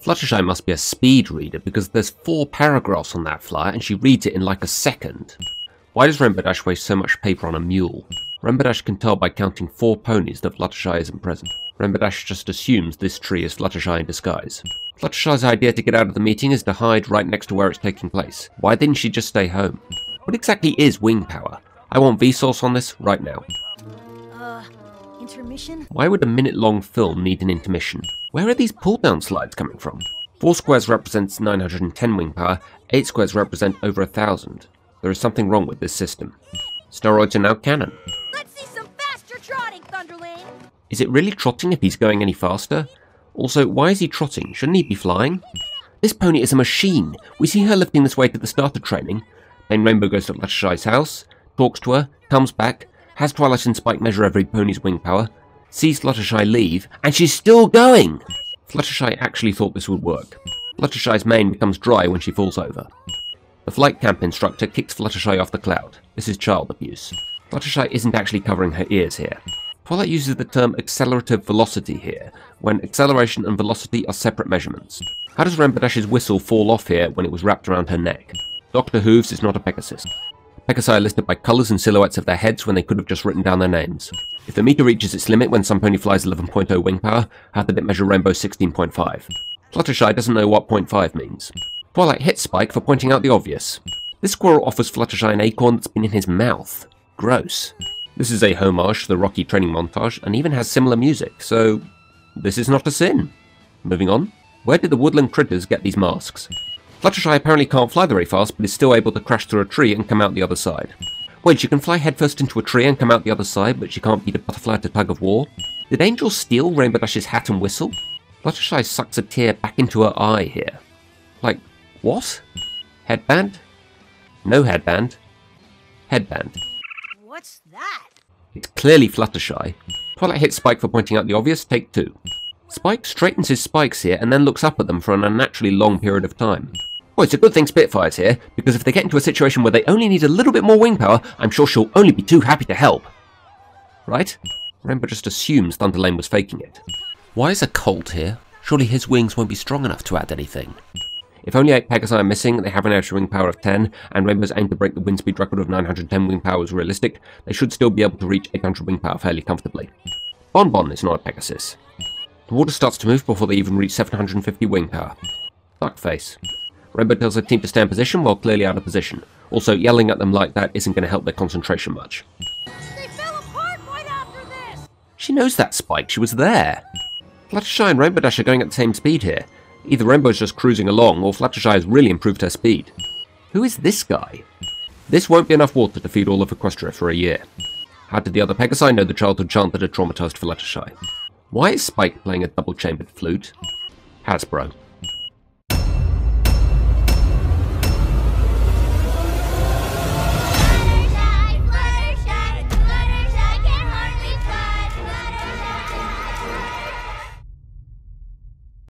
Fluttershy must be a speed reader because there's 4 paragraphs on that flyer and she reads it in like a second. Why does Rainbow Dash waste so much paper on a mule? Rainbow Dash can tell by counting 4 ponies that Fluttershy isn't present. Rainbow Dash just assumes this tree is Fluttershy in disguise. Fluttershy's idea to get out of the meeting is to hide right next to where it's taking place. Why didn't she just stay home? What exactly is wing power? I want Vsauce on this right now. Intermission? Why would a minute-long film need an intermission? Where are these pull-down slides coming from? 4 squares represents 910 wing power, 8 squares represent over 1,000. There is something wrong with this system. Steroids are now canon. Let's see some faster trotting, Thunderlane! Is it really trotting if he's going any faster? Also, why is he trotting? Shouldn't he be flying? This pony is a machine. We see her lifting this weight at the start of training. Then Rainbow goes to Fluttershy's house, talks to her, comes back, has Twilight and Spike measure every pony's wing power, sees Fluttershy leave, and she's still going! Fluttershy actually thought this would work. Fluttershy's mane becomes dry when she falls over. The flight camp instructor kicks Fluttershy off the cloud. This is child abuse. Fluttershy isn't actually covering her ears here. Twilight uses the term accelerative velocity here, when acceleration and velocity are separate measurements. How does Rainbow Dash's whistle fall off here when it was wrapped around her neck? Dr. Hooves is not a Pegasus. Pegasi are listed by colours and silhouettes of their heads when they could have just written down their names. If the meter reaches its limit when some pony flies 11.0 wing power, how did it measure Rainbow 16.5? Fluttershy doesn't know what 0.5 means. Twilight hits Spike for pointing out the obvious. This squirrel offers Fluttershy an acorn that's been in his mouth. Gross. This is a homage to the Rocky training montage and even has similar music, so this is not a sin. Moving on. Where did the woodland critters get these masks? Fluttershy apparently can't fly very fast, but is still able to crash through a tree and come out the other side. Wait, she can fly headfirst into a tree and come out the other side, but she can't beat a butterfly at a tug of war? Did Angel steal Rainbow Dash's hat and whistle? Fluttershy sucks a tear back into her eye here. Like, what? Headband? No headband. Headband. What's that? It's clearly Fluttershy. Twilight hits Spike for pointing out the obvious, take 2. Spike straightens his spikes here and then looks up at them for an unnaturally long period of time. Well, it's a good thing Spitfire's here, because if they get into a situation where they only need a little bit more wing power, I'm sure she'll only be too happy to help. Right? Rainbow just assumes Thunderlane was faking it. Why is a Colt here? Surely his wings won't be strong enough to add anything. If only 8 Pegasi are missing, they have an average wing power of 10, and Rainbow's aim to break the wind speed record of 910 wing power is realistic, they should still be able to reach 800 wing power fairly comfortably. Bonbon is not a Pegasus. The water starts to move before they even reach 750 wing power. Duckface. Rainbow tells her team to stay in position while clearly out of position. Also, yelling at them like that isn't going to help their concentration much. They fell apart right after this! She knows that, Spike. She was there. Fluttershy and Rainbow Dash are going at the same speed here. Either Rainbow's just cruising along, or Fluttershy has really improved her speed. Who is this guy? This won't be enough water to feed all of Equestria for a year. How did the other Pegasi know the childhood chant that had traumatized Fluttershy? Why is Spike playing a double-chambered flute? Hasbro.